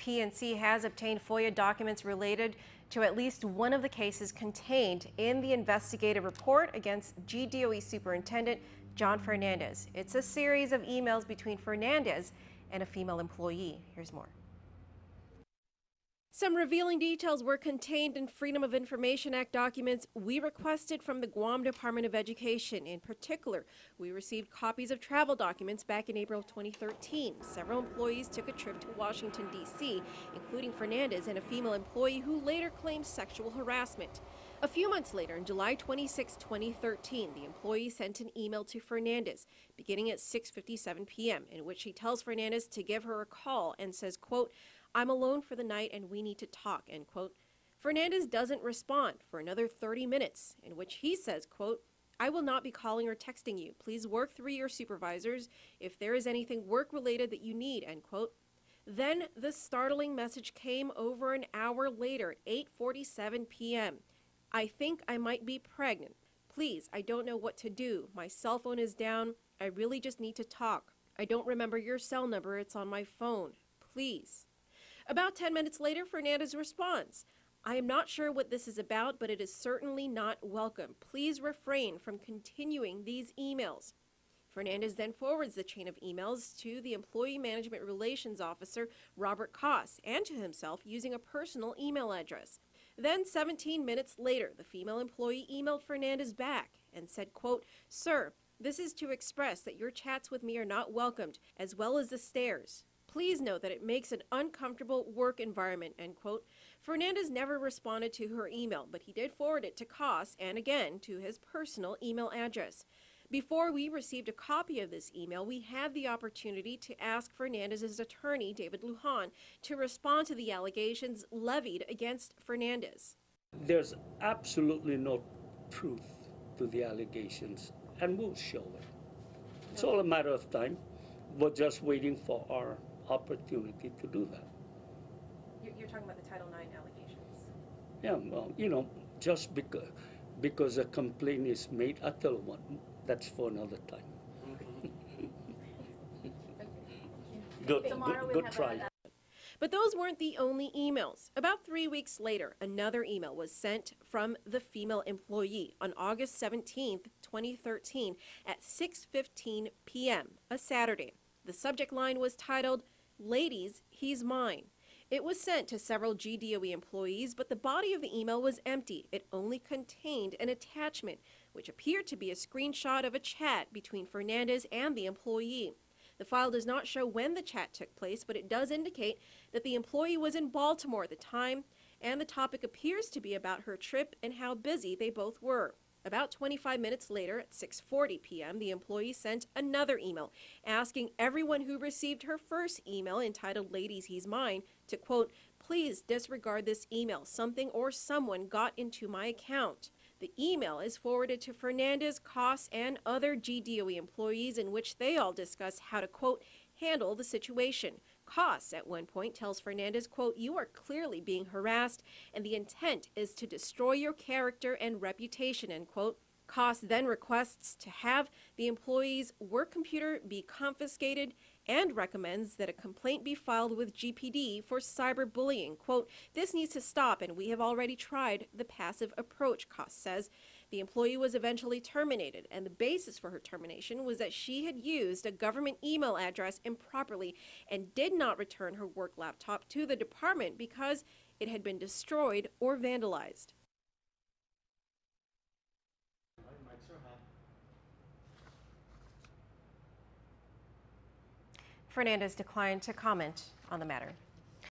PNC has obtained FOIA documents related to at least one of the cases contained in the investigative report against GDOE Superintendent John Fernandez. It's a series of emails between Fernandez and a female employee. Here's more. Some revealing details were contained in Freedom of Information Act documents we requested from the Guam Department of Education. In particular, we received copies of travel documents back in April of 2013. Several employees took a trip to Washington, D.C., including Fernandez and a female employee who later claimed sexual harassment. A few months later, on July 26, 2013, the employee sent an email to Fernandez beginning at 6:57 p.m. in which he tells Fernandez to give her a call and says, quote, "I'm alone for the night and we need to talk," end quote. Fernandez doesn't respond for another 30 minutes, in which he says, quote, "I will not be calling or texting you. Please work through your supervisors if there is anything work-related that you need," end quote. Then the startling message came over an hour later at 8:47 p.m. "I think I might be pregnant. Please, I don't know what to do. My cell phone is down. I really just need to talk. I don't remember your cell number. It's on my phone. Please." About 10 minutes later, Fernandez responds, "I am not sure what this is about, but it is certainly not welcome. Please refrain from continuing these emails." Fernandez then forwards the chain of emails to the Employee Management Relations Officer, Robert Koss, and to himself using a personal email address. Then 17 minutes later, the female employee emailed Fernandez back and said, quote, "Sir, this is to express that your chats with me are not welcomed, as well as the stares. Please know that it makes an uncomfortable work environment," end quote. Fernandez never responded to her email, but he did forward it to Koss and again to his personal email address. Before we received a copy of this email, we had the opportunity to ask Fernandez's attorney, David Lujan, to respond to the allegations levied against Fernandez. There's absolutely no truth to the allegations, and we'll show it. It's all a matter of time. We're just waiting for our opportunity to do that. You're talking about the Title IX allegations? Yeah, well, you know, just because a complaint is made, I tell one, that's for another time. Good try. But those weren't the only emails. About 3 weeks later, another email was sent from the female employee on August 17th, 2013 at 6:15 p.m., a Saturday. The subject line was titled, "Ladies, he's mine." It was sent to several GDOE employees, but the body of the email was empty. It only contained an attachment, which appeared to be a screenshot of a chat between Fernandez and the employee. The file does not show when the chat took place, but it does indicate that the employee was in Baltimore at the time, and the topic appears to be about her trip and how busy they both were. About 25 minutes later, at 6:40 p.m., the employee sent another email asking everyone who received her first email entitled "Ladies, He's Mine" to, quote, "Please disregard this email. Something or someone got into my account." The email is forwarded to Fernandez, Koss, and other GDOE employees in which they all discuss how to, quote, "handle the situation." Koss at one point tells Fernandez, quote, "You are clearly being harassed and the intent is to destroy your character and reputation," end quote. Koss then requests to have the employee's work computer be confiscated and recommends that a complaint be filed with GPD for cyberbullying. Quote, "This needs to stop and we have already tried the passive approach," Koss says. The employee was eventually terminated, and the basis for her termination was that she had used a government email address improperly and did not return her work laptop to the department because it had been destroyed or vandalized. Fernandez declined to comment on the matter.